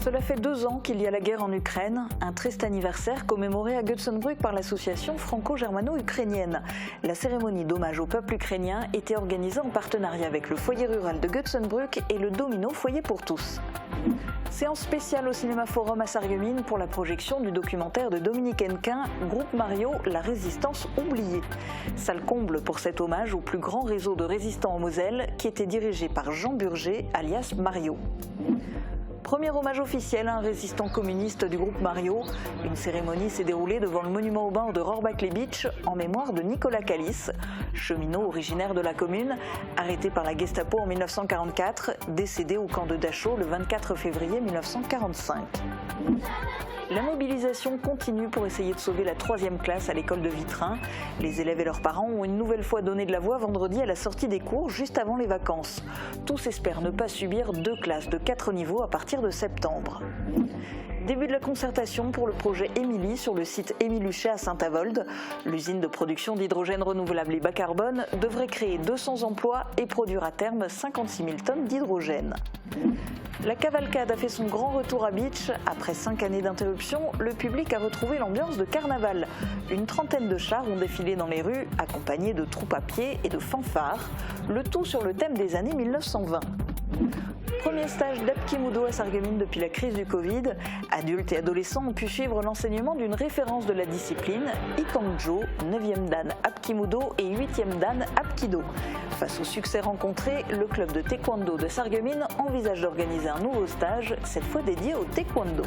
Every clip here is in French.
Cela fait 2 ans qu'il y a la guerre en Ukraine, un triste anniversaire commémoré à Göteborg par l'association franco-germano-ukrainienne. La cérémonie d'hommage au peuple ukrainien était organisée en partenariat avec le foyer rural de Göteborg et le Domino Foyer pour tous. Séance spéciale au Cinéma Forum à Sarreguemines pour la projection du documentaire de Dominique Hennequin, Groupe Mario, la résistance oubliée. Salle comble pour cet hommage au plus grand réseau de résistants en Moselle qui était dirigé par Jean Burger, alias Mario. Premier hommage officiel à un résistant communiste du groupe Mario. Une cérémonie s'est déroulée devant le monument aux morts de Rohrbach-Lebitsch en mémoire de Nicolas Kalis, cheminot originaire de la commune, arrêté par la Gestapo en 1944, décédé au camp de Dachau le 24 février 1945. La mobilisation continue pour essayer de sauver la 3e classe à l'école de Vitrin. Les élèves et leurs parents ont une nouvelle fois donné de la voix vendredi à la sortie des cours, juste avant les vacances. Tous espèrent ne pas subir 2 classes de 4 niveaux à partir de septembre. Début de la concertation pour le projet Émilie sur le site Émiluchet à Saint-Avold. L'usine de production d'hydrogène renouvelable et bas carbone devrait créer 200 emplois et produire à terme 56 000 tonnes d'hydrogène. La cavalcade a fait son grand retour à Bitche. Après 5 années d'interruption, le public a retrouvé l'ambiance de carnaval. Une trentaine de chars ont défilé dans les rues, accompagnés de troupes à pied et de fanfares, le tout sur le thème des années 1920. Premier stage d'Apkimudo à Sarreguemines depuis la crise du Covid. Adultes et adolescents ont pu suivre l'enseignement d'une référence de la discipline, Ikangjo, 9e dan Apkimudo et 8e dan Apkido. Face au succès rencontré, le club de taekwondo de Sarreguemines envisage d'organiser un nouveau stage, cette fois dédié au taekwondo.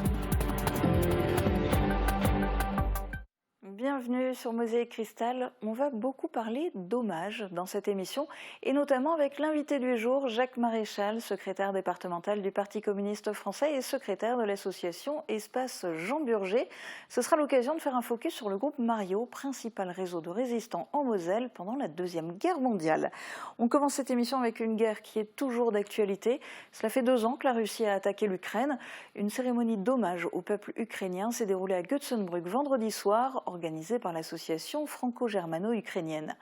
Bienvenue sur Mosaïque Cristal. On va beaucoup parler d'hommage dans cette émission et notamment avec l'invité du jour, Jacques Maréchal, secrétaire départemental du Parti communiste français et secrétaire de l'association Espace Jean Burger. Ce sera l'occasion de faire un focus sur le groupe Mario, principal réseau de résistants en Moselle pendant la Deuxième Guerre mondiale. On commence cette émission avec une guerre qui est toujours d'actualité. Cela fait 2 ans que la Russie a attaqué l'Ukraine. Une cérémonie d'hommage au peuple ukrainien s'est déroulée à Göteborg vendredi soir, organisée par l'association franco-germano-ukrainienne.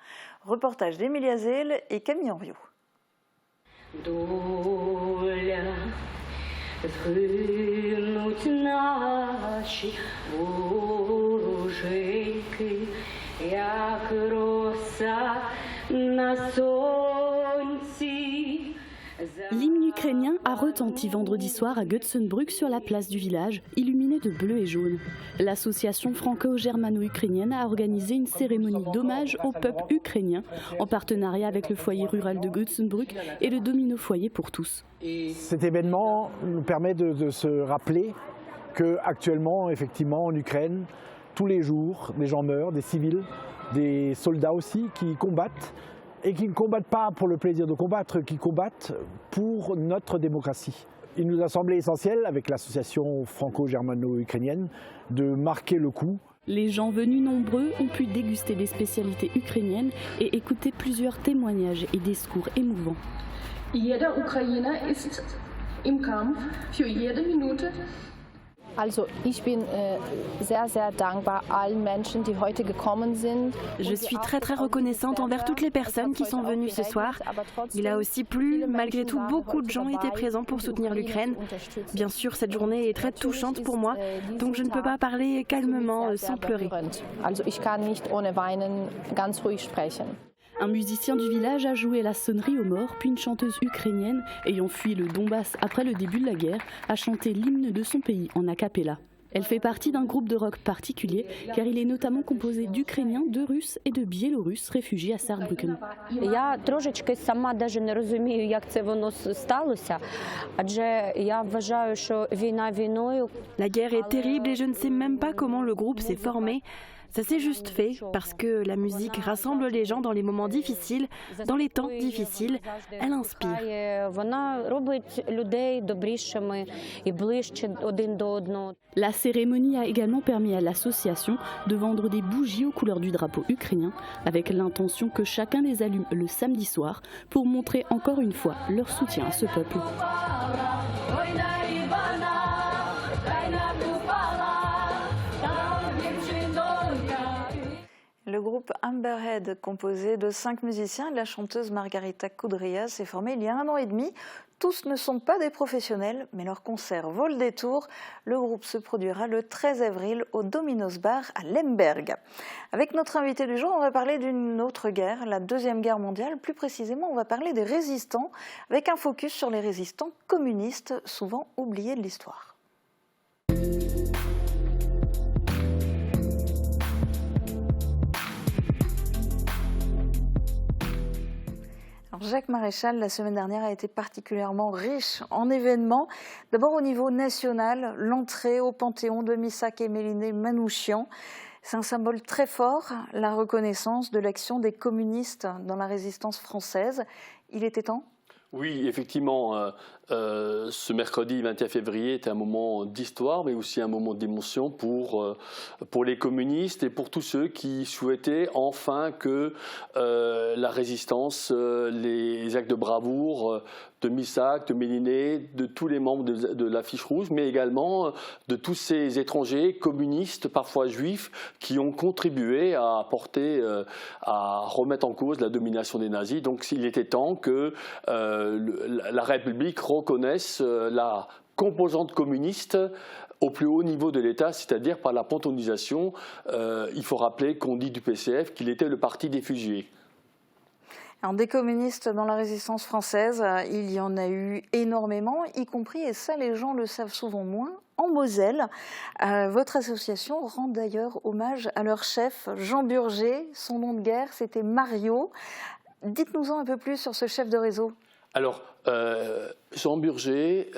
Reportage d'Emilia Zell et Camille Henriot. L'hymne ukrainien a retenti vendredi soir à Göteborg sur la place du village, illuminée de bleu et jaune. L'association franco-germano-ukrainienne a organisé une cérémonie d'hommage au peuple ukrainien en partenariat avec le foyer rural de Göteborg et le Domino Foyer pour tous. Cet événement nous permet de se rappeler qu'actuellement, effectivement, en Ukraine, tous les jours, des gens meurent, des civils, des soldats aussi qui combattent. Et qui ne combattent pas pour le plaisir de combattre, qui combattent pour notre démocratie. Il nous a semblé essentiel, avec l'association franco-germano-ukrainienne, de marquer le coup. Les gens venus nombreux ont pu déguster des spécialités ukrainiennes et écouter plusieurs témoignages et discours émouvants. Jeder Ukrainer ist im Kampf für jede Minute. Also, ich bin sehr, sehr dankbar allen Menschen, die heute gekommen sind. Je suis très reconnaissante envers toutes les personnes qui sont venues ce soir. Il a aussi plu, malgré tout, beaucoup de gens étaient présents pour soutenir l'Ukraine. Bien sûr, cette journée est très touchante pour moi, donc je ne peux pas parler calmement, sans pleurer. Also, ich kann nicht ohne weinen ganz ruhig sprechen. Un musicien du village a joué la sonnerie aux morts, puis une chanteuse ukrainienne, ayant fui le Donbass après le début de la guerre, a chanté l'hymne de son pays en a cappella. Elle fait partie d'un groupe de rock particulier, car il est notamment composé d'Ukrainiens, de Russes et de Biélorusses réfugiés à Saarbrücken. Я трошечки сама даже не розумію, як це воно сталося, адже я вважаю, що війна війною. La guerre est terrible et je ne sais même pas comment le groupe s'est formé. Ça s'est juste fait parce que la musique rassemble les gens dans les moments difficiles, dans les temps difficiles, elle inspire. La cérémonie a également permis à l'association de vendre des bougies aux couleurs du drapeau ukrainien, avec l'intention que chacun les allume le samedi soir pour montrer encore une fois leur soutien à ce peuple. Le groupe Amberhead, composé de 5 musiciens et de la chanteuse Margarita Kudryas, s'est formé il y a 1 an et demi, Tous ne sont pas des professionnels, mais leur concert vaut le détour. Le groupe se produira le 13 avril au Domino's Bar à Lemberg. Avec notre invité du jour, on va parler d'une autre guerre, la Deuxième Guerre mondiale. Plus précisément, on va parler des résistants, avec un focus sur les résistants communistes, souvent oubliés de l'histoire. Jacques Maréchal, la semaine dernière, a été particulièrement riche en événements. D'abord au niveau national, l'entrée au Panthéon de Missak et Méliné Manouchian. C'est un symbole très fort, la reconnaissance de l'action des communistes dans la résistance française. Il était temps ? Oui, effectivement, ce mercredi 21 février était un moment d'histoire, mais aussi un moment d'émotion pour les communistes et pour tous ceux qui souhaitaient enfin que la résistance, les actes de bravoure de Missak, de Méliné, de tous les membres de l'Affiche rouge, mais également de tous ces étrangers communistes, parfois juifs, qui ont contribué à remettre en cause la domination des nazis. Donc il était temps que la République reconnaisse la composante communiste au plus haut niveau de l'État, c'est-à-dire par la panthéonisation. Il faut rappeler qu'on dit du PCF qu'il était le parti des fusillés. Alors, des communistes dans la résistance française, il y en a eu énormément, y compris, et ça les gens le savent souvent moins, en Moselle. Votre association rend d'ailleurs hommage à leur chef, Jean Burger. Son nom de guerre, c'était Mario. Dites-nous-en un peu plus sur ce chef de réseau. Alors, Jean Burger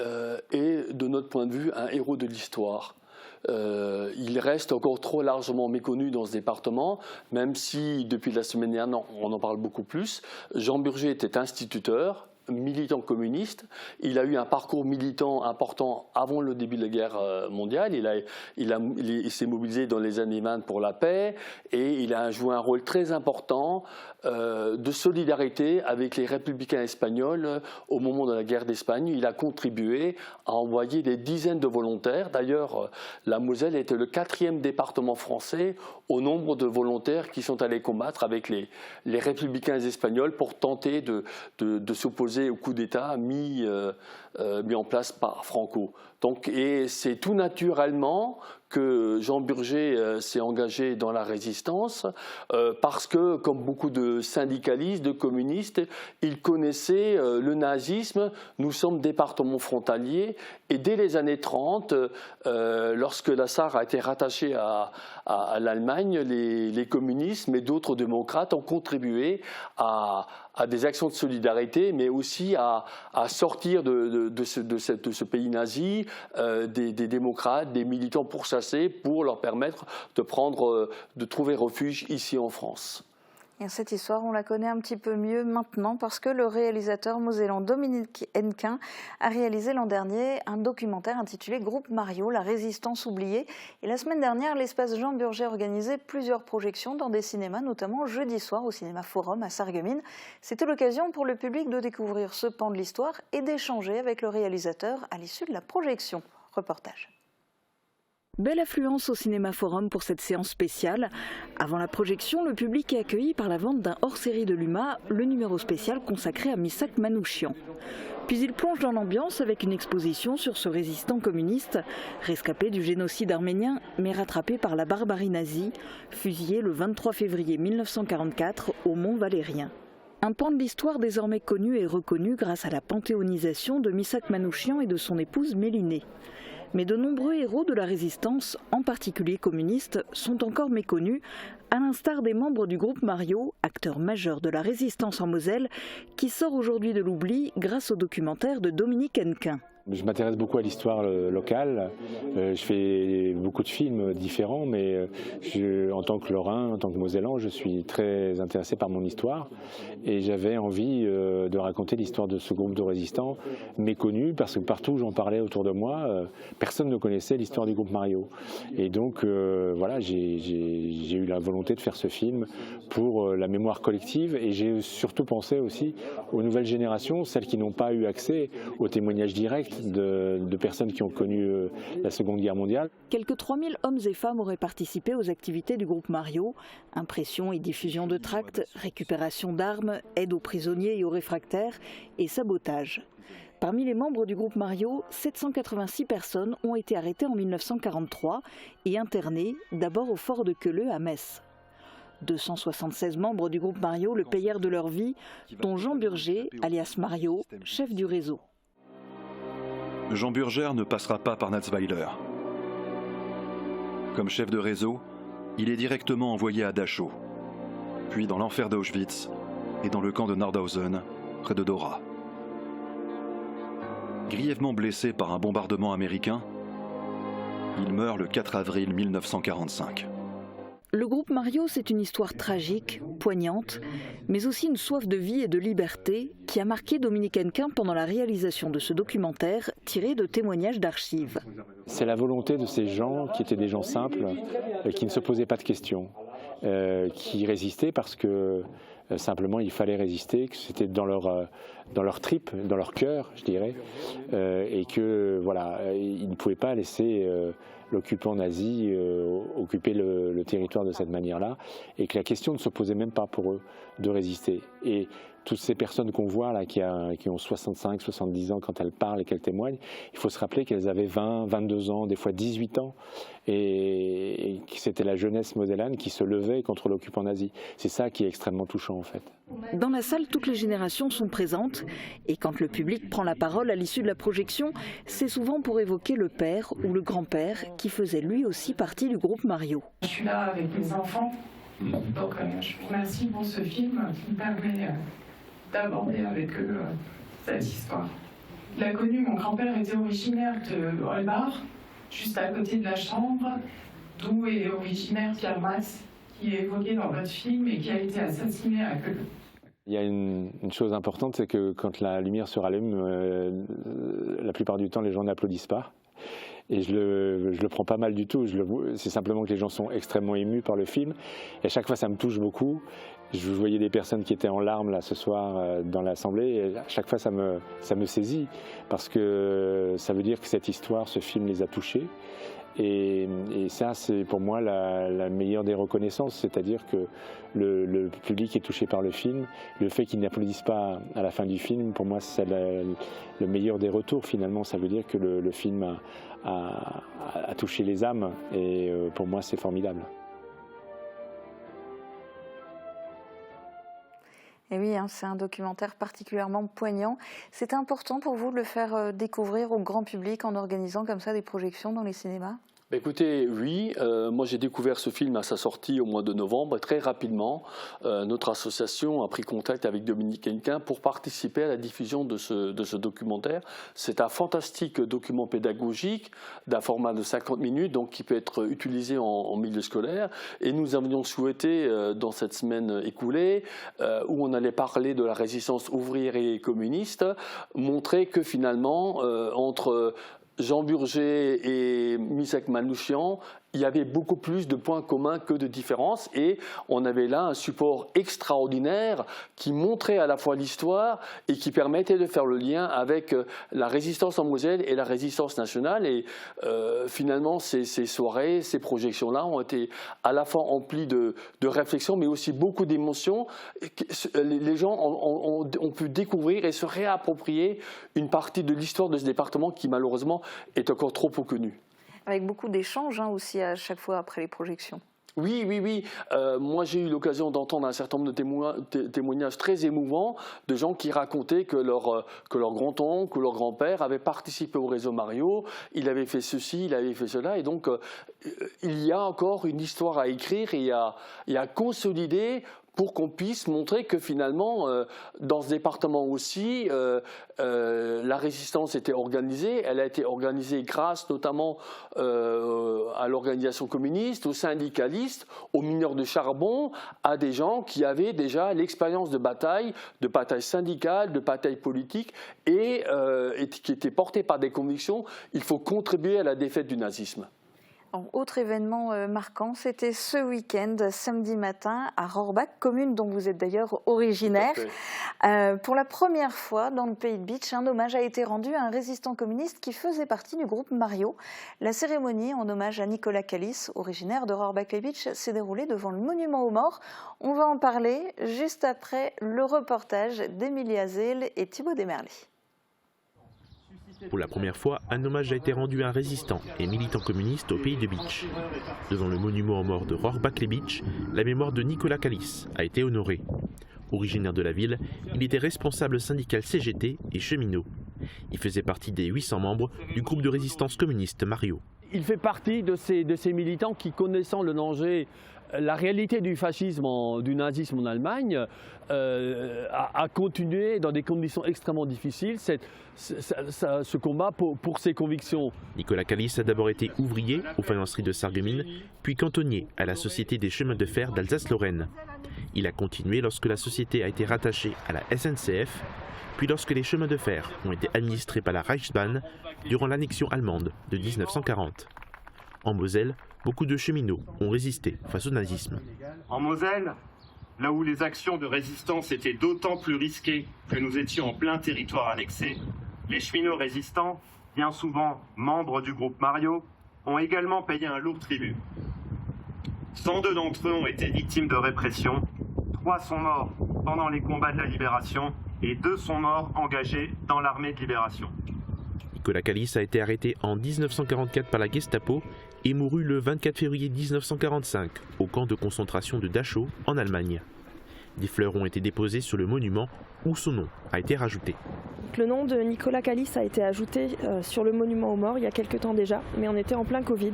est, de notre point de vue, un héros de l'histoire. Il reste encore trop largement méconnu dans ce département, même si depuis la semaine dernière, on en parle beaucoup plus. Jean Burger était instituteur, militant communiste. Il a eu un parcours militant important avant le début de la guerre mondiale. Il s'est mobilisé dans les années 20 pour la paix et il a joué un rôle très important de solidarité avec les républicains espagnols au moment de la guerre d'Espagne. Il a contribué à envoyer des dizaines de volontaires. D'ailleurs, la Moselle était le 4e département français au nombre de volontaires qui sont allés combattre avec les républicains espagnols pour tenter de s'opposer au coup d'État mis en place par Franco. Et c'est tout naturellement que Jean Burger s'est engagé dans la résistance parce que, comme beaucoup de syndicalistes, de communistes, il connaissait le nazisme. Nous sommes département frontalier et dès les années 30, lorsque la Sarre a été rattachée à l'Allemagne, les communistes et d'autres démocrates ont contribué à des actions de solidarité, mais aussi à sortir de ce pays nazi des démocrates, des militants pourchassés pour leur permettre de trouver refuge ici en France. Et cette histoire, on la connaît un petit peu mieux maintenant parce que le réalisateur mosellan Dominique Hennequin a réalisé l'an dernier un documentaire intitulé Groupe Mario, la résistance oubliée. Et la semaine dernière, l'espace Jean Burger organisait plusieurs projections dans des cinémas, notamment jeudi soir au cinéma Forum à Sarreguemines. C'était l'occasion pour le public de découvrir ce pan de l'histoire et d'échanger avec le réalisateur à l'issue de la projection. Reportage. Belle affluence au Cinéma Forum pour cette séance spéciale. Avant la projection, le public est accueilli par la vente d'un hors-série de l'UMA, le numéro spécial consacré à Missak Manouchian. Puis il plonge dans l'ambiance avec une exposition sur ce résistant communiste, rescapé du génocide arménien mais rattrapé par la barbarie nazie, fusillé le 23 février 1944 au Mont Valérien. Un pan de l'histoire désormais connu et reconnu grâce à la panthéonisation de Missak Manouchian et de son épouse Méliné. Mais de nombreux héros de la résistance, en particulier communistes, sont encore méconnus, à l'instar des membres du groupe Mario, acteur majeur de la résistance en Moselle, qui sort aujourd'hui de l'oubli grâce au documentaire de Dominique Hennequin. Je m'intéresse beaucoup à l'histoire locale. Je fais beaucoup de films différents, mais en tant que Lorrain, en tant que Mosellan, je suis très intéressé par mon histoire. Et j'avais envie de raconter l'histoire de ce groupe de résistants méconnu, parce que partout où j'en parlais autour de moi, personne ne connaissait l'histoire du groupe Mario. Et donc voilà, j'ai eu la volonté de faire ce film pour la mémoire collective. Et j'ai surtout pensé aussi aux nouvelles générations, celles qui n'ont pas eu accès aux témoignages directs de personnes qui ont connu la Seconde Guerre mondiale. Quelques 3000 hommes et femmes auraient participé aux activités du groupe Mario. Impression et diffusion de tracts, récupération d'armes, aide aux prisonniers et aux réfractaires et sabotage. Parmi les membres du groupe Mario, 786 personnes ont été arrêtées en 1943 et internées, d'abord au fort de Queuleux à Metz. 276 membres du groupe Mario le payèrent de leur vie, dont Jean Burger, alias Mario, chef du réseau. Jean Burger ne passera pas par Natzweiler. Comme chef de réseau, il est directement envoyé à Dachau, puis dans l'enfer d'Auschwitz et dans le camp de Nordhausen, près de Dora. Grièvement blessé par un bombardement américain, il meurt le 4 avril 1945. Le groupe Mario, c'est une histoire tragique, poignante, mais aussi une soif de vie et de liberté qui a marqué Dominique Hennequin pendant la réalisation de ce documentaire tiré de témoignages d'archives. C'est la volonté de ces gens qui étaient des gens simples, qui ne se posaient pas de questions, qui résistaient parce que simplement il fallait résister, que c'était dans leur tripes, dans leur cœur, je dirais, et que voilà, ils ne pouvaient pas laisser l'occupant nazi occuper le territoire de cette manière-là, et que la question ne se posait même pas pour eux de résister. Et toutes ces personnes qu'on voit là, qui ont 65, 70 ans, quand elles parlent et qu'elles témoignent, il faut se rappeler qu'elles avaient 20, 22 ans, des fois 18 ans, et que c'était la jeunesse mosellane qui se levait contre l'occupant nazi. C'est ça qui est extrêmement touchant en fait. Dans la salle, toutes les générations sont présentes, et quand le public prend la parole à l'issue de la projection, c'est souvent pour évoquer le père ou le grand-père qui faisait lui aussi partie du groupe Mario. Je suis là avec mes enfants, donc je vous remercie pour ce film qui me permet d'aborder avec eux cette histoire. Il a connu, mon grand-père était originaire de Holbach, juste à côté de la Chambre, d'où est originaire Pierre Masse, qui est évoqué dans votre film et qui a été assassiné à Queuleux. Il y a une chose importante, c'est que quand la lumière se rallume, la plupart du temps les gens n'applaudissent pas. Et je le prends pas mal du tout, c'est simplement que les gens sont extrêmement émus par le film. Et à chaque fois ça me touche beaucoup. Je voyais des personnes qui étaient en larmes là ce soir dans l'Assemblée, et à chaque fois ça me saisit, parce que ça veut dire que cette histoire, ce film les a touchés. Et ça, c'est pour moi la meilleure des reconnaissances, c'est-à-dire que le public est touché par le film. Le fait qu'ils n'applaudissent pas à la fin du film, pour moi, c'est le meilleur des retours. Finalement, ça veut dire que le film a touché les âmes, et pour moi, c'est formidable. Et oui, c'est un documentaire particulièrement poignant. C'est important pour vous de le faire découvrir au grand public en organisant comme ça des projections dans les cinémas ? Écoutez, oui, moi j'ai découvert ce film à sa sortie au mois de novembre. Très rapidement, notre association a pris contact avec Dominique Hennequin pour participer à la diffusion de ce documentaire. C'est un fantastique document pédagogique d'un format de 50 minutes, donc qui peut être utilisé en milieu scolaire. Et nous avions souhaité, dans cette semaine écoulée, où on allait parler de la résistance ouvrière et communiste, montrer que finalement, entre Jean Burger et Misak Manouchian, il y avait beaucoup plus de points communs que de différences, et on avait là un support extraordinaire qui montrait à la fois l'histoire et qui permettait de faire le lien avec la résistance en Moselle et la résistance nationale. Et finalement, ces soirées, ces projections-là ont été à la fois emplies de réflexion, mais aussi beaucoup d'émotions. Les gens ont pu découvrir et se réapproprier une partie de l'histoire de ce département qui malheureusement est encore trop peu connue. Avec beaucoup d'échanges aussi à chaque fois après les projections. Oui. Moi, j'ai eu l'occasion d'entendre un certain nombre de témoignages très émouvants de gens qui racontaient que leur grand-oncle ou leur grand-père avait participé au réseau Mario, il avait fait ceci, il avait fait cela. Et donc, il y a encore une histoire à écrire et à consolider pour qu'on puisse montrer que finalement, dans ce département aussi, la résistance était organisée. Elle a été organisée grâce notamment à l'organisation communiste, aux syndicalistes, aux mineurs de charbon, à des gens qui avaient déjà l'expérience de bataille syndicale, de bataille politique, et qui étaient portés par des convictions. Il faut contribuer à la défaite du nazisme. Autre événement marquant, c'était ce week-end, samedi matin, à Rohrbach, commune dont vous êtes d'ailleurs originaire. Pour la première fois dans le Pays de Bitche, un hommage a été rendu à un résistant communiste qui faisait partie du groupe Mario. La cérémonie en hommage à Nicolas Callis, originaire de Rohrbach-Pays de Bitche, s'est déroulée devant le monument aux morts. On va en parler juste après le reportage d'Emilie Hazel et Thibaut Desmerlet. Pour la première fois, un hommage a été rendu à un résistant et militant communiste au pays de Bitche. Devant le monument aux morts de Rohrbach-les-Bitches, la mémoire de Nicolas Kalis a été honorée. Originaire de la ville, il était responsable syndical CGT et cheminot. Il faisait partie des 800 membres du groupe de résistance communiste Mario. Il fait partie de ces militants qui, connaissant le danger, la réalité du fascisme, du nazisme en Allemagne, a continué dans des conditions extrêmement difficiles ce combat pour ses convictions. Nicolas Kalis a d'abord été ouvrier aux faïenceries de Sarreguemines, puis cantonnier à la Société des chemins de fer d'Alsace-Lorraine. Il a continué lorsque la société a été rattachée à la SNCF, puis lorsque les chemins de fer ont été administrés par la Reichsbahn durant l'annexion allemande de 1940. En Moselle, beaucoup de cheminots ont résisté face au nazisme. En Moselle, là où les actions de résistance étaient d'autant plus risquées que nous étions en plein territoire annexé, les cheminots résistants, bien souvent membres du groupe Mario, ont également payé un lourd tribut. 102 d'entre eux ont été victimes de répression, 3 sont morts pendant les combats de la libération et 2 sont morts engagés dans l'armée de libération. Nicolas Kalis a été arrêté en 1944 par la Gestapo et mourut le 24 février 1945 au camp de concentration de Dachau en Allemagne. Des fleurs ont été déposées sur le monument où son nom a été rajouté. Le nom de Nicolas Kalis a été ajouté sur le monument aux morts il y a quelques temps déjà, mais on était en plein Covid.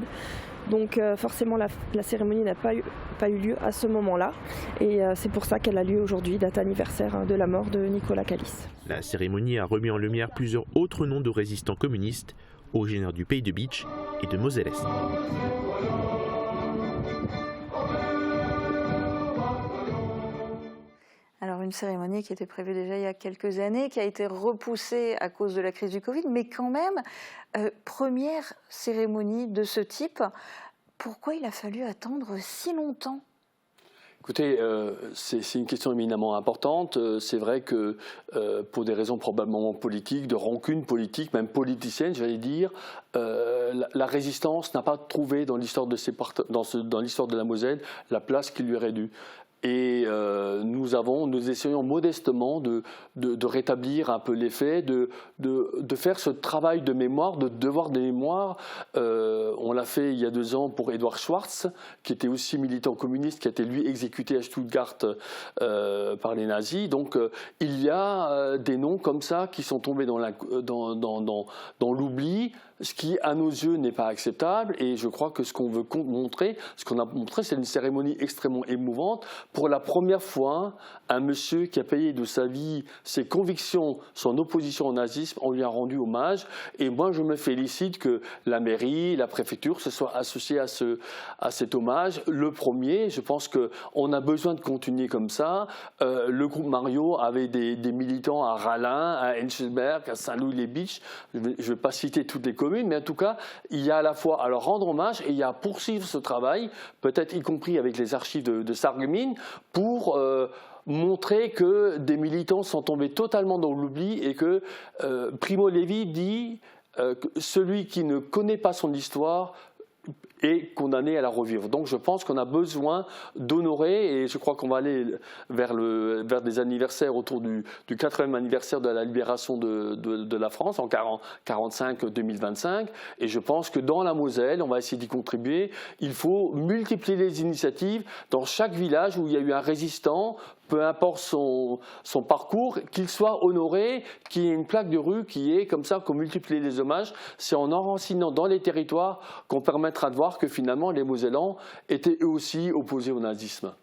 Donc forcément la cérémonie n'a pas eu lieu à ce moment-là et c'est pour ça qu'elle a lieu aujourd'hui, date anniversaire de la mort de Nicolas Kalis. La cérémonie a remis en lumière plusieurs autres noms de résistants communistes originaires du pays de Bitche et de Moselle-Est. Alors une cérémonie qui était prévue déjà il y a quelques années, qui a été repoussée à cause de la crise du Covid, mais quand même, première cérémonie de ce type, pourquoi il a fallu attendre si longtemps ? Écoutez, c'est une question éminemment importante. C'est vrai que pour des raisons probablement politiques, de rancune politique, même politicienne, j'allais dire, la résistance n'a pas trouvé dans l'histoire dans l'histoire de la Moselle la place qui lui aurait dû. Et nous essayons modestement de rétablir un peu les faits, de faire ce travail de mémoire, de devoir de mémoire. On l'a fait il y a 2 ans pour Eduard Schwartz, qui était aussi militant communiste, qui a été lui exécuté à Stuttgart par les nazis. Donc il y a des noms comme ça qui sont tombés dans l'oubli, ce qui à nos yeux n'est pas acceptable. Et je crois que ce qu'on veut montrer, c'est une cérémonie extrêmement émouvante. Pour la première fois, un monsieur qui a payé de sa vie ses convictions, son opposition au nazisme, on lui a rendu hommage. Et moi, je me félicite que la mairie, la préfecture se soient associés à cet hommage. Le premier, je pense qu'on a besoin de continuer comme ça. Le groupe Mario avait des militants à Rallin, à Enschelberg, à Saint-Louis-les-Bitches. Je ne vais pas citer toutes les communes, mais en tout cas, il y a à la fois à leur rendre hommage et il y a à poursuivre ce travail, peut-être y compris avec les archives de Sarreguemines, pour montrer que des militants sont tombés totalement dans l'oubli et que Primo Levi dit que celui qui ne connaît pas son histoire est condamné à la revivre. Donc je pense qu'on a besoin d'honorer, et je crois qu'on va aller vers des anniversaires autour du 80e anniversaire de la libération de la France en 1945-2025, et je pense que dans la Moselle, on va essayer d'y contribuer. Il faut multiplier les initiatives dans chaque village où il y a eu un résistant, peu importe son parcours, qu'il soit honoré, qu'il y ait une plaque de rue qui est comme ça, qu'on multiplie les hommages. C'est en enracinant dans les territoires qu'on permettra de voir que finalement les Mosellans étaient eux aussi opposés au nazisme.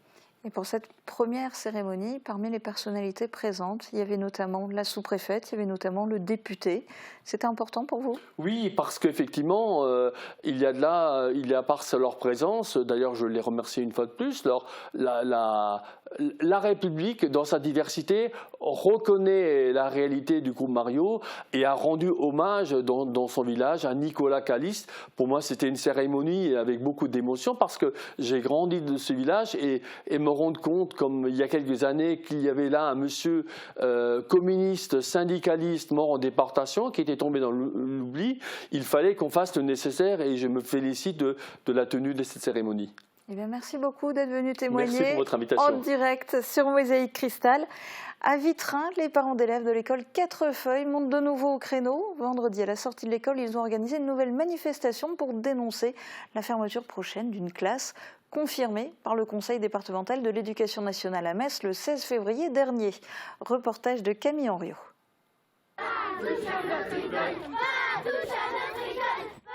Et pour cette première cérémonie, parmi les personnalités présentes, il y avait notamment la sous-préfète, il y avait notamment le député. C'était important pour vous ? Oui, parce qu'effectivement, il y a par leur présence, d'ailleurs je les remercie une fois de plus, la République, dans sa diversité, reconnaît la réalité du groupe Mario et a rendu hommage dans son village à Nicolas Kalis. Pour moi, c'était une cérémonie avec beaucoup d'émotion parce que j'ai grandi de ce village et me rendre compte, comme il y a quelques années, qu'il y avait là un monsieur communiste, syndicaliste, mort en déportation, qui était tombé dans l'oubli. Il fallait qu'on fasse le nécessaire et je me félicite de la tenue de cette cérémonie. Eh bien, merci beaucoup d'être venu témoigner Merci pour votre invitation. en direct sur Mosaïque Cristal. À Vitrin, les parents d'élèves de l'école Quatrefeuille montent de nouveau au créneau. Vendredi, à la sortie de l'école, ils ont organisé une nouvelle manifestation pour dénoncer la fermeture prochaine d'une classe confirmée par le Conseil départemental de l'éducation nationale à Metz le 16 février dernier. Reportage de Camille Henriot.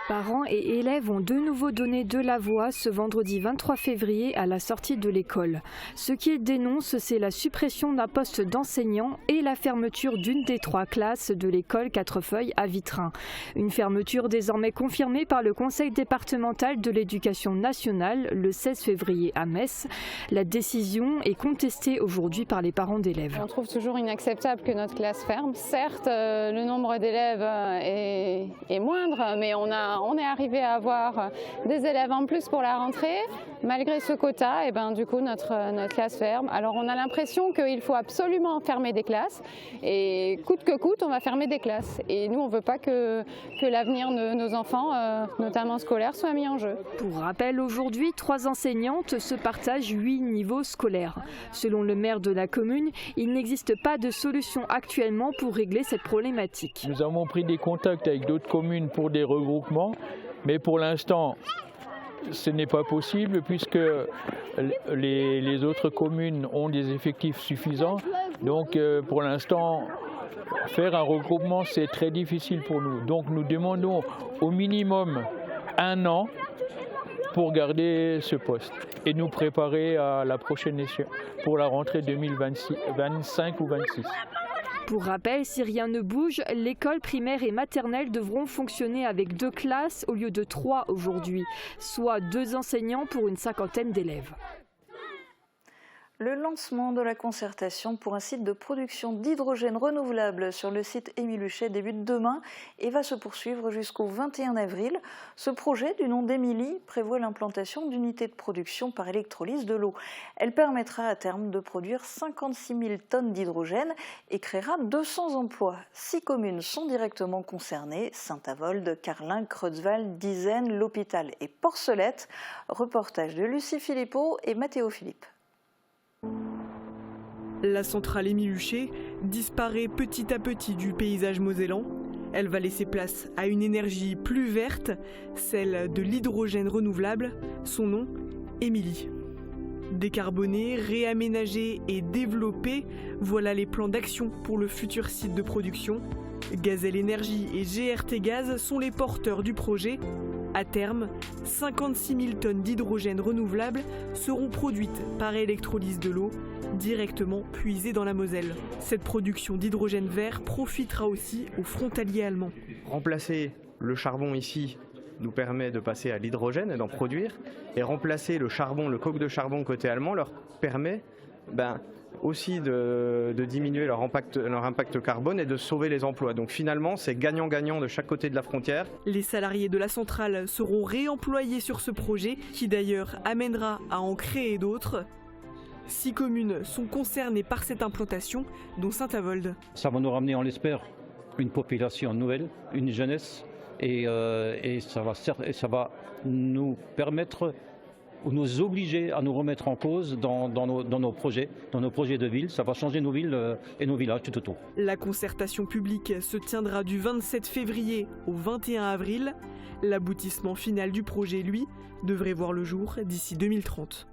Parents et élèves ont de nouveau donné de la voix ce vendredi 23 février à la sortie de l'école. Ce qu'ils dénoncent, c'est la suppression d'un poste d'enseignant et la fermeture d'une des 3 classes de l'école Quatrefeuille à Vitrin. Une fermeture désormais confirmée par le Conseil départemental de l'éducation nationale le 16 février à Metz. La décision est contestée aujourd'hui par les parents d'élèves. On trouve toujours inacceptable que notre classe ferme. Certes, le nombre d'élèves est moindre, mais on est arrivé à avoir des élèves en plus pour la rentrée. Malgré ce quota, et du coup, notre classe ferme. Alors on a l'impression qu'il faut absolument fermer des classes et coûte que coûte, on va fermer des classes. Et nous, on ne veut pas que l'avenir de nos enfants, notamment scolaires, soit mis en jeu. Pour rappel, aujourd'hui, 3 enseignantes se partagent 8 niveaux scolaires. Selon le maire de la commune, il n'existe pas de solution actuellement pour régler cette problématique. Nous avons pris des contacts avec d'autres communes pour des regroupements, mais pour l'instant, ce n'est pas possible puisque les autres communes ont des effectifs suffisants. Donc pour l'instant, faire un regroupement, c'est très difficile pour nous. Donc nous demandons au minimum 1 an pour garder ce poste et nous préparer à la prochaine échéance pour la rentrée 2025 ou 2026. Pour rappel, si rien ne bouge, l'école primaire et maternelle devront fonctionner avec 2 classes au lieu de 3 aujourd'hui, soit 2 enseignants pour une 50aine d'élèves. Le lancement de la concertation pour un site de production d'hydrogène renouvelable sur le site Émile Huchet débute demain et va se poursuivre jusqu'au 21 avril. Ce projet, du nom d'Émilie, prévoit l'implantation d'unités de production par électrolyse de l'eau. Elle permettra à terme de produire 56 000 tonnes d'hydrogène et créera 200 emplois. 6 communes sont directement concernées, Saint-Avold, Carlin, Creutzwald, Dizaine, L'Hôpital et Porcelette. Reportage de Lucie Philippot et Mathéo Philippe. La centrale Émile Huchet disparaît petit à petit du paysage mosellan. Elle va laisser place à une énergie plus verte, celle de l'hydrogène renouvelable, son nom, Émilie. Décarboner, réaménager et développer, voilà les plans d'action pour le futur site de production. Gazelle Énergie et GRT Gaz sont les porteurs du projet. À terme, 56 000 tonnes d'hydrogène renouvelable seront produites par électrolyse de l'eau, directement puisée dans la Moselle. Cette production d'hydrogène vert profitera aussi aux frontaliers allemands. Remplacer le charbon ici nous permet de passer à l'hydrogène et d'en produire. Et remplacer le charbon, le coke de charbon côté allemand, leur permet aussi de diminuer leur impact carbone et de sauver les emplois. Donc finalement, c'est gagnant-gagnant de chaque côté de la frontière. Les salariés de la centrale seront réemployés sur ce projet qui d'ailleurs amènera à en créer d'autres. 6 communes sont concernées par cette implantation, dont Saint-Avold. Ça va nous ramener, on l'espère, une population nouvelle, une jeunesse, et ça va nous permettre ou nous obliger à nous remettre en cause dans nos projets de ville. Ça va changer nos villes et nos villages tout autour. La concertation publique se tiendra du 27 février au 21 avril. L'aboutissement final du projet, lui, devrait voir le jour d'ici 2030.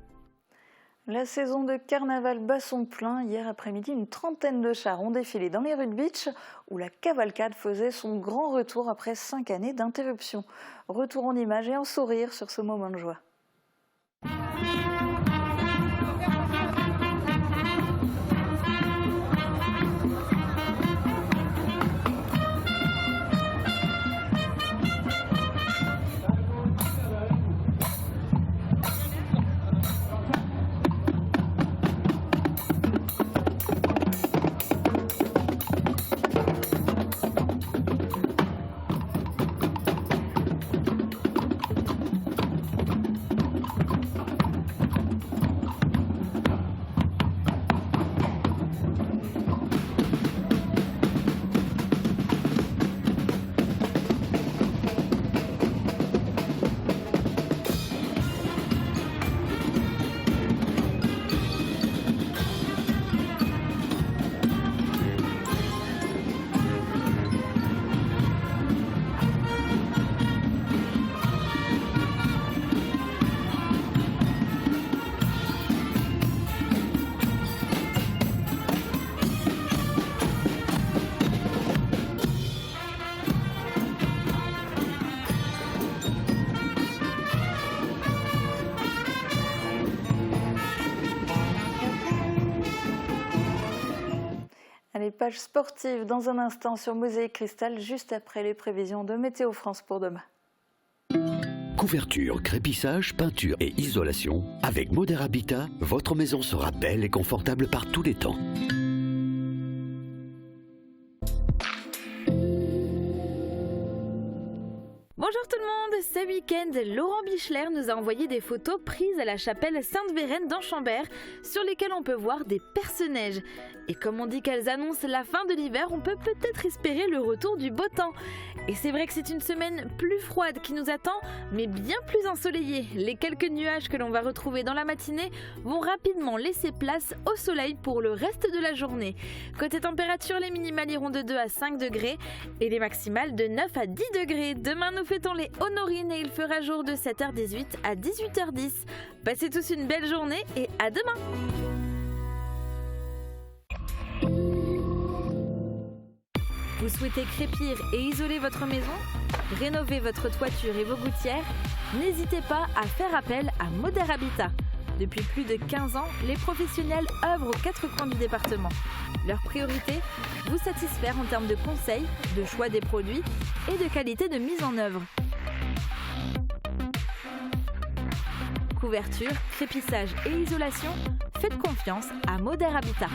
La saison de carnaval bat son plein. Hier après-midi, une trentaine de chars ont défilé dans les rues de Bitche où la cavalcade faisait son grand retour après 5 années d'interruption. Retour en images et en sourire sur ce moment de joie. page sportive dans un instant sur Mosaïque Cristal, juste après les prévisions de Météo France pour demain. Couverture, crépissage, peinture et isolation. Avec Moder Habitat, votre maison sera belle et confortable par tous les temps. Bonjour tout le monde, ce week-end, Laurent Bichler nous a envoyé des photos prises à la chapelle Sainte-Vérène d'Anchambert sur lesquelles on peut voir des perce-neige. Et comme on dit qu'elles annoncent la fin de l'hiver, on peut peut-être espérer le retour du beau temps. Et c'est vrai que c'est une semaine plus froide qui nous attend, mais bien plus ensoleillée. Les quelques nuages que l'on va retrouver dans la matinée vont rapidement laisser place au soleil pour le reste de la journée. Côté température, les minimales iront de 2 à 5 degrés et les maximales de 9 à 10 degrés. Demain, nous fêtons les Honorines et il fera jour de 7h18 à 18h10. Passez tous une belle journée et à demain! Vous souhaitez crépir et isoler votre maison, rénover votre toiture et vos gouttières? N'hésitez pas à faire appel à Moder Habitat. Depuis plus de 15 ans, les professionnels œuvrent aux 4 coins du département. Leur priorité, vous satisfaire en termes de conseils, de choix des produits et de qualité de mise en œuvre. Couverture, crépissage et isolation, faites confiance à Moder Habitat.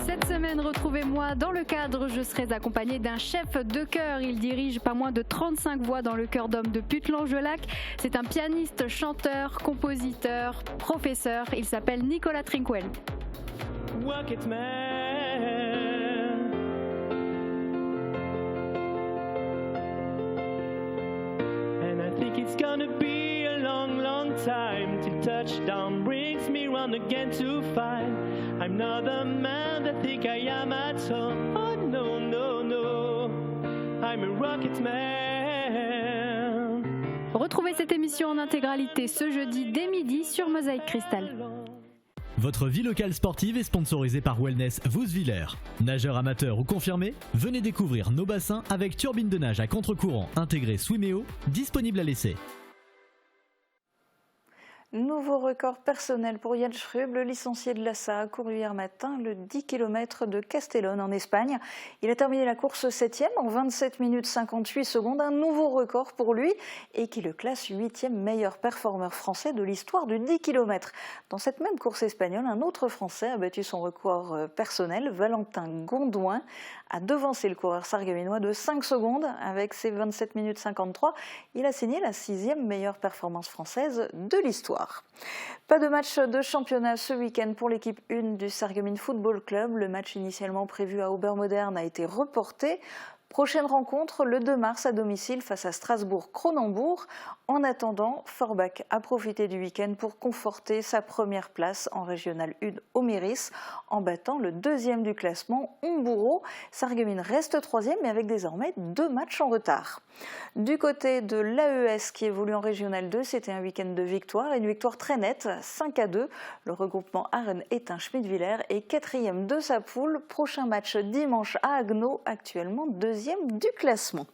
Cette semaine, retrouvez-moi dans le cadre, je serai accompagnée d'un chef de chœur. Il dirige pas moins de 35 voix dans le chœur d'hommes de Putelange-le-Lac. C'est un pianiste, chanteur, compositeur, professeur. Il s'appelle Nicolas Trinquel. Walk it, man. And I think it's gonna be a long, long time till touchdown brings me round again to find I'm not the man that think I am at all. Oh no, no, no, I'm a rocket man. Retrouvez cette émission en intégralité ce jeudi dès midi sur Mosaïque Cristal. Votre vie locale sportive est sponsorisée par Wellness Vouswiller. Nageur amateur ou confirmé, venez découvrir nos bassins avec turbine de nage à contre-courant intégrée Swimeo, disponible à l'essai. Nouveau record personnel pour Jan Schrub, le licencié de l'ASA a couru hier matin le 10 km de Castellón en Espagne. Il a terminé la course 7e en 27 minutes 58 secondes, un nouveau record pour lui et qui le classe 8e meilleur performeur français de l'histoire du 10 km. Dans cette même course espagnole, un autre Français a battu son record personnel, Valentin Gondouin, a devancé le coureur sargaminois de 5 secondes avec ses 27 minutes 53. Il a signé la 6e meilleure performance française de l'histoire. Pas de match de championnat ce week-end pour l'équipe 1 du Sarreguemines Football Club. Le match initialement prévu à Obermodern a été reporté. Prochaine rencontre le 2 mars à domicile face à Strasbourg-Cronenbourg. En attendant, Forbach a profité du week-end pour conforter sa première place en Régional 1 au Méris en battant le 2e du classement, Homburo. Sarreguemines reste 3e mais avec désormais 2 matchs en retard. Du côté de l'AES qui évolue en Régional 2, c'était un week-end de victoire, une victoire très nette, 5-2. Le regroupement Aren éteint Schmidwiller est 4e de sa poule. Prochain match dimanche à Agno, actuellement 2e du classement.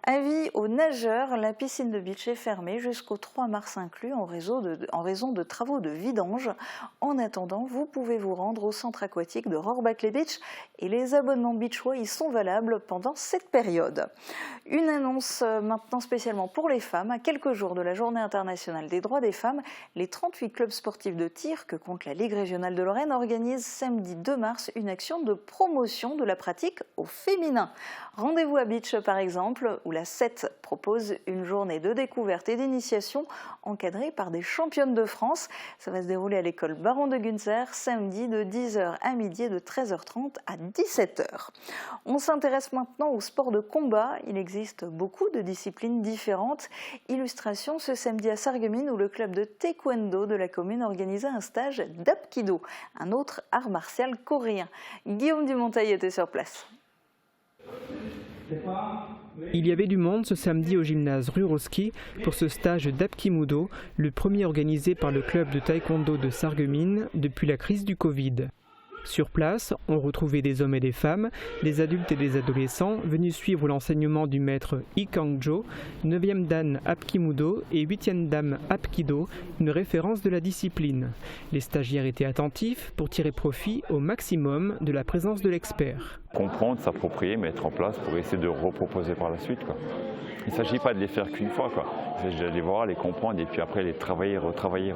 Avis aux nageurs, la piscine de beach est fermée jusqu'au 3 mars inclus en raison de travaux de vidange. En attendant, vous pouvez vous rendre au centre aquatique de Rohrbach-les-Beach et les abonnements Beachway y sont valables pendant cette période. Une annonce maintenant spécialement pour les femmes. À quelques jours de la Journée internationale des droits des femmes, les 38 clubs sportifs de tir que compte la Ligue régionale de Lorraine organisent samedi 2 mars une action de promotion de la pratique au féminin. Rendez-vous à Beach par exemple, où la 7 propose une journée de découverte et d'initiation encadrée par des championnes de France. Ça va se dérouler à l'école Baron de Günzer, samedi de 10h à midi et de 13h30 à 17h. On s'intéresse maintenant au sport de combat. Il existe beaucoup de disciplines différentes. Illustration ce samedi à Sarreguemines où le club de taekwondo de la commune organisait un stage d'apkido, un autre art martial coréen. Guillaume Dumonteil était sur place. Il y avait du monde ce samedi au gymnase Ruroski pour ce stage d'Apkimudo, le premier organisé par le club de taekwondo de Sarreguemines depuis la crise du Covid. Sur place, on retrouvait des hommes et des femmes, des adultes et des adolescents venus suivre l'enseignement du maître Lee Kang-jo, 9e dan Hapkimudo et 8e dan Hapkido, une référence de la discipline. Les stagiaires étaient attentifs pour tirer profit au maximum de la présence de l'expert. Comprendre, s'approprier, mettre en place pour essayer de reproposer par la suite, quoi. Il ne s'agit pas de les faire qu'une fois, quoi. Il s'agit de les voir, les comprendre et puis après les travailler, retravailler.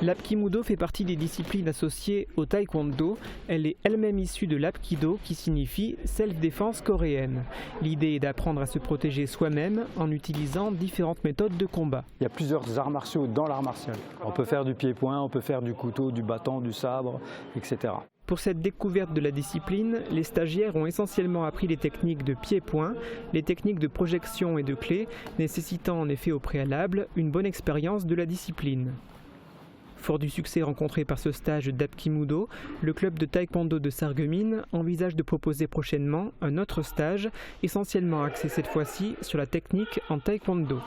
L'Hapkimudo fait partie des disciplines associées au taekwondo. Elle est elle-même issue de l'Hapkido qui signifie self-défense coréenne. L'idée est d'apprendre à se protéger soi-même en utilisant différentes méthodes de combat. Il y a plusieurs arts martiaux dans l'art martial. On peut faire du pied-point, on peut faire du couteau, du bâton, du sabre, etc. Pour cette découverte de la discipline, les stagiaires ont essentiellement appris les techniques de pied-point, les techniques de projection et de clé, nécessitant en effet au préalable une bonne expérience de la discipline. Fort du succès rencontré par ce stage d'Hapkimudo, le club de taekwondo de Sarreguemines envisage de proposer prochainement un autre stage, essentiellement axé cette fois-ci sur la technique en taekwondo.